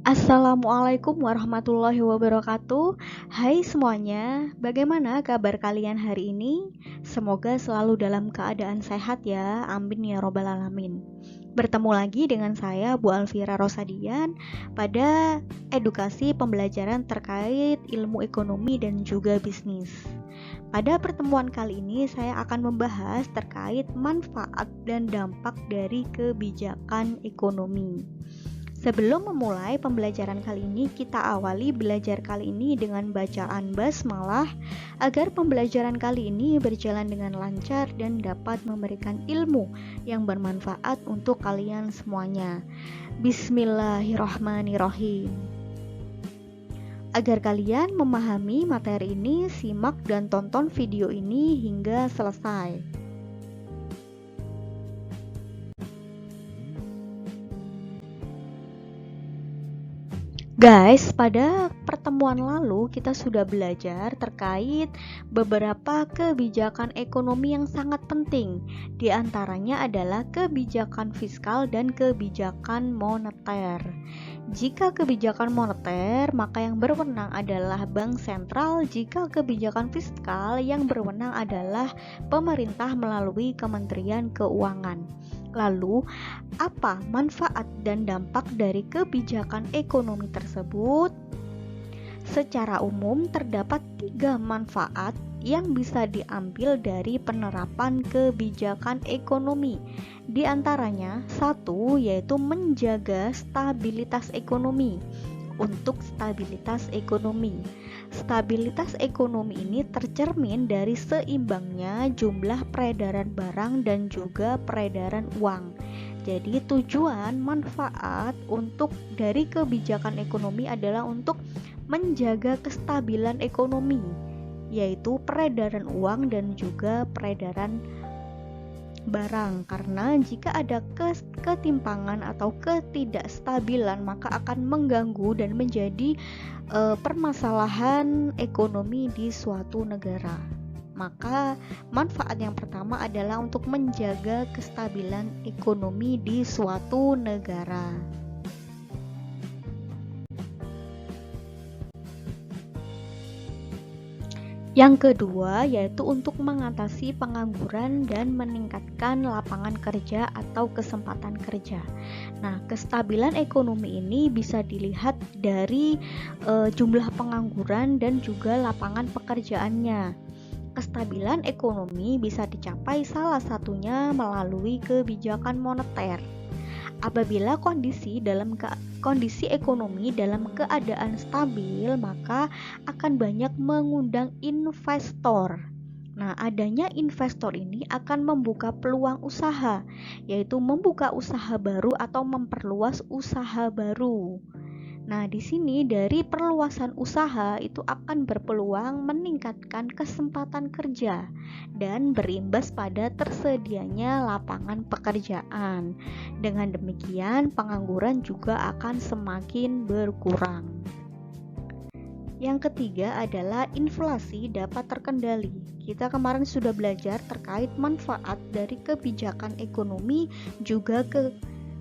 Assalamualaikum warahmatullahi wabarakatuh. Hai semuanya, bagaimana kabar kalian hari ini? Semoga selalu dalam keadaan sehat ya, amin ya robbal alamin. Bertemu lagi dengan saya Bu Alfira Rosadian pada edukasi pembelajaran terkait ilmu ekonomi dan juga bisnis. Pada pertemuan kali ini saya akan membahas terkait manfaat dan dampak dari kebijakan ekonomi. Sebelum memulai pembelajaran kali ini, kita awali belajar kali ini dengan bacaan basmalah agar pembelajaran kali ini berjalan dengan lancar dan dapat memberikan ilmu yang bermanfaat untuk kalian semuanya. Bismillahirrahmanirrahim. Agar kalian memahami materi ini, simak dan tonton video ini hingga selesai. Guys, pada pertemuan lalu kita sudah belajar terkait beberapa kebijakan ekonomi yang sangat penting. Di antaranya adalah kebijakan fiskal dan kebijakan moneter. Jika kebijakan moneter, maka yang berwenang adalah bank sentral. Jika kebijakan fiskal, yang berwenang adalah pemerintah melalui Kementerian Keuangan. Lalu, apa manfaat dan dampak dari kebijakan ekonomi tersebut? Secara umum, terdapat 3 manfaat yang bisa diambil dari penerapan kebijakan ekonomi. Di antaranya, 1 yaitu menjaga stabilitas ekonomi. Untuk stabilitas ekonomi, stabilitas ekonomi ini tercermin dari seimbangnya jumlah peredaran barang dan juga peredaran uang. Jadi tujuan manfaat untuk dari kebijakan ekonomi adalah untuk menjaga kestabilan ekonomi, yaitu peredaran uang dan juga peredaran barang, karena jika ada ketimpangan atau ketidakstabilan maka akan mengganggu dan menjadi permasalahan ekonomi di suatu negara. Maka manfaat yang pertama adalah untuk menjaga kestabilan ekonomi di suatu negara. Yang kedua yaitu untuk mengatasi pengangguran dan meningkatkan lapangan kerja atau kesempatan kerja. Nah, kestabilan ekonomi ini bisa dilihat dari jumlah pengangguran dan juga lapangan pekerjaannya. Kestabilan ekonomi bisa dicapai salah satunya melalui kebijakan moneter. Apabila kondisi ekonomi dalam keadaan stabil, maka akan banyak mengundang investor. Nah, adanya investor ini akan membuka peluang usaha, yaitu membuka usaha baru atau memperluas usaha baru. Nah, di sini dari perluasan usaha itu akan berpeluang meningkatkan kesempatan kerja dan berimbas pada tersedianya lapangan pekerjaan. Dengan demikian, pengangguran juga akan semakin berkurang. Yang ketiga adalah inflasi dapat terkendali. Kita kemarin sudah belajar terkait manfaat dari kebijakan ekonomi, juga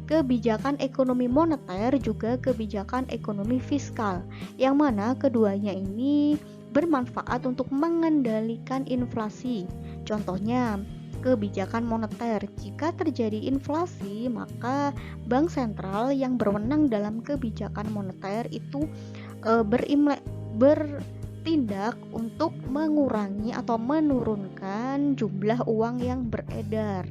kebijakan ekonomi moneter, juga kebijakan ekonomi fiskal, yang mana keduanya ini bermanfaat untuk mengendalikan inflasi. Contohnya, kebijakan moneter, jika terjadi inflasi, maka bank sentral yang berwenang dalam kebijakan moneter itu bertindak untuk mengurangi atau menurunkan jumlah uang yang beredar.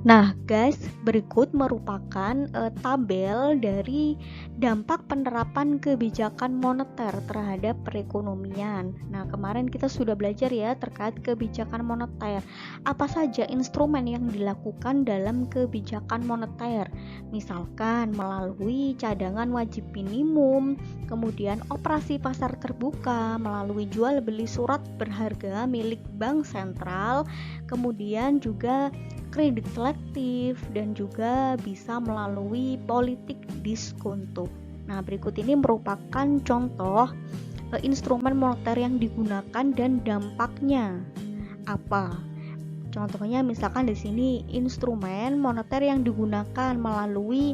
Nah guys, berikut merupakan tabel dari dampak penerapan kebijakan moneter terhadap perekonomian. Nah, kemarin kita sudah belajar ya terkait kebijakan moneter. Apa saja instrumen yang dilakukan dalam kebijakan moneter? Misalkan melalui cadangan wajib minimum, kemudian operasi pasar terbuka, melalui jual beli surat berharga milik bank sentral, kemudian juga kredit selektif, dan juga bisa melalui politik diskonto. Nah, berikut ini merupakan contoh instrumen moneter yang digunakan dan dampaknya apa. Contohnya misalkan di sini instrumen moneter yang digunakan melalui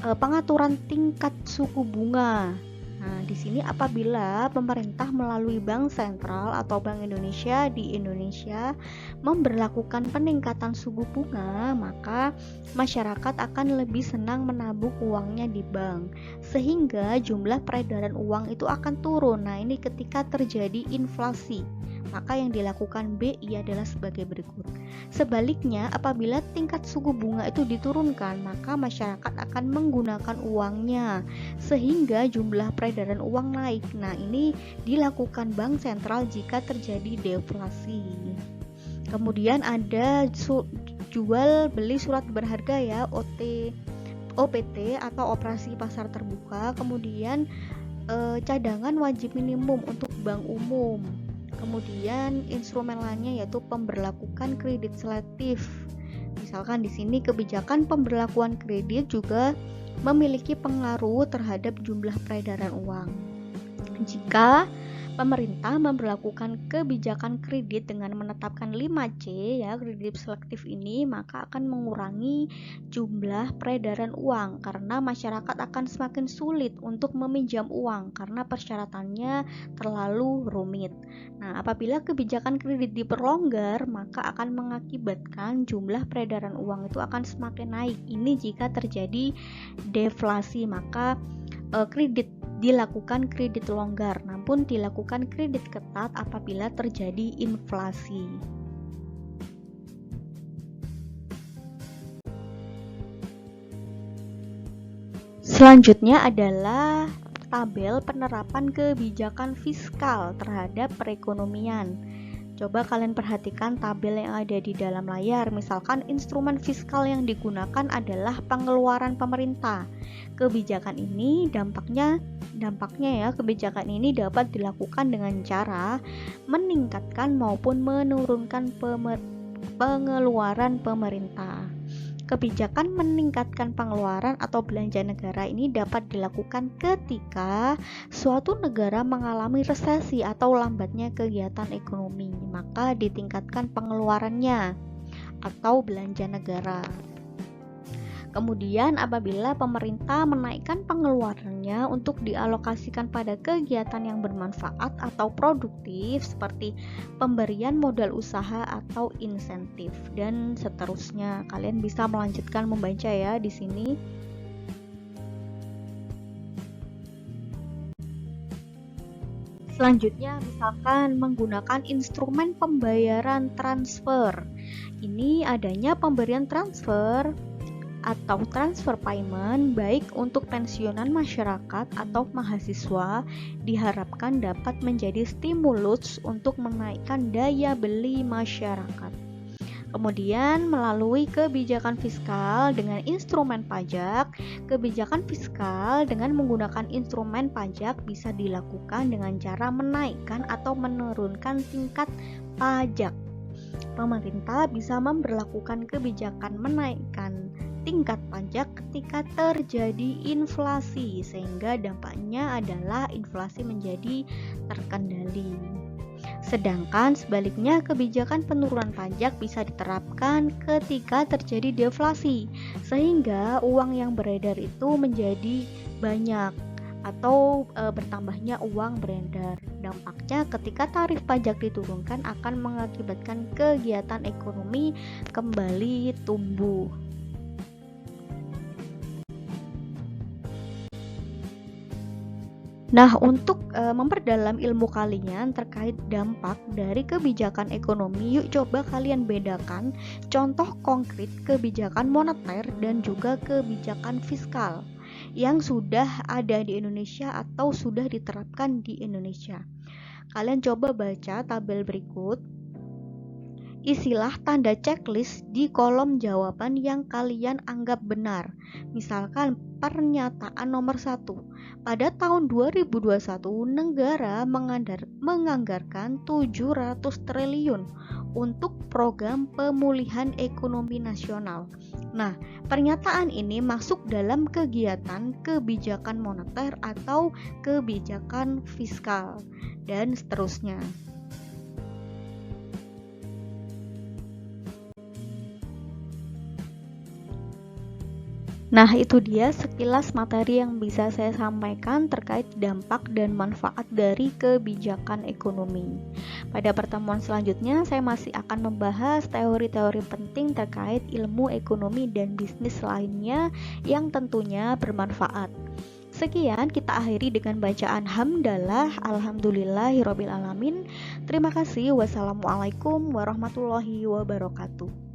pengaturan tingkat suku bunga. Nah, di sini apabila pemerintah melalui Bank Sentral atau Bank Indonesia di Indonesia memberlakukan peningkatan suku bunga, maka masyarakat akan lebih senang menabung uangnya di bank, sehingga jumlah peredaran uang itu akan turun. Nah, ini ketika terjadi inflasi. Maka yang dilakukan BI adalah sebagai berikut. Sebaliknya, apabila tingkat suku bunga itu diturunkan, maka masyarakat akan menggunakan uangnya sehingga jumlah peredaran uang naik. Nah, ini dilakukan bank sentral jika terjadi deflasi. Kemudian ada jual beli surat berharga ya, OPT atau operasi pasar terbuka. Kemudian cadangan wajib minimum untuk bank umum. Kemudian instrumen lainnya yaitu pemberlakuan kredit selektif. Misalkan di sini kebijakan pemberlakuan kredit juga memiliki pengaruh terhadap jumlah peredaran uang. Jika pemerintah memberlakukan kebijakan kredit dengan menetapkan 5C ya, kredit selektif ini, maka akan mengurangi jumlah peredaran uang karena masyarakat akan semakin sulit untuk meminjam uang karena persyaratannya terlalu rumit. Nah, apabila kebijakan kredit diperlonggar, maka akan mengakibatkan jumlah peredaran uang itu akan semakin naik. Ini jika terjadi deflasi, maka dilakukan kredit longgar, namun dilakukan kredit ketat apabila terjadi inflasi. Selanjutnya adalah tabel penerapan kebijakan fiskal terhadap perekonomian. Coba kalian perhatikan tabel yang ada di dalam layar. Misalkan instrumen fiskal yang digunakan adalah pengeluaran pemerintah. Kebijakan ini dampaknya ya, kebijakan ini dapat dilakukan dengan cara meningkatkan maupun menurunkan pengeluaran pemerintah. Kebijakan meningkatkan pengeluaran atau belanja negara ini dapat dilakukan ketika suatu negara mengalami resesi atau lambatnya kegiatan ekonomi, maka ditingkatkan pengeluarannya atau belanja negara. Kemudian apabila pemerintah menaikkan pengeluarannya untuk dialokasikan pada kegiatan yang bermanfaat atau produktif seperti pemberian modal usaha atau insentif dan seterusnya. Kalian bisa melanjutkan membaca ya di sini. Selanjutnya misalkan menggunakan instrumen pembayaran transfer. Ini adanya pemberian transfer atau transfer payment baik untuk pensiunan masyarakat atau mahasiswa diharapkan dapat menjadi stimulus untuk menaikkan daya beli masyarakat. Kemudian melalui kebijakan fiskal dengan instrumen pajak, kebijakan fiskal dengan menggunakan instrumen pajak bisa dilakukan dengan cara menaikkan atau menurunkan tingkat pajak. Pemerintah bisa memberlakukan kebijakan menaikkan tingkat pajak ketika terjadi inflasi, sehingga dampaknya adalah inflasi menjadi terkendali. Sedangkan sebaliknya kebijakan penurunan pajak bisa diterapkan ketika terjadi deflasi, sehingga uang yang beredar itu menjadi banyak atau bertambahnya uang beredar. Dampaknya ketika tarif pajak diturunkan akan mengakibatkan kegiatan ekonomi kembali tumbuh. Nah, untuk memperdalam ilmu kalian terkait dampak dari kebijakan ekonomi, yuk coba kalian bedakan contoh konkret kebijakan moneter dan juga kebijakan fiskal yang sudah ada di Indonesia atau sudah diterapkan di Indonesia. Kalian coba baca tabel berikut. Isilah tanda checklist di kolom jawaban yang kalian anggap benar. Misalkan pernyataan nomor 1. Pada tahun 2021, negara menganggarkan 700 triliun untuk program pemulihan ekonomi nasional. Nah, pernyataan ini masuk dalam kegiatan kebijakan moneter atau kebijakan fiskal, dan seterusnya. Nah, itu dia sekilas materi yang bisa saya sampaikan terkait dampak dan manfaat dari kebijakan ekonomi. Pada pertemuan selanjutnya, saya masih akan membahas teori-teori penting terkait ilmu ekonomi dan bisnis lainnya yang tentunya bermanfaat. Sekian, kita akhiri dengan bacaan hamdalah, alhamdulillahirobbilalamin. Terima kasih. Wassalamualaikum warahmatullahi wabarakatuh.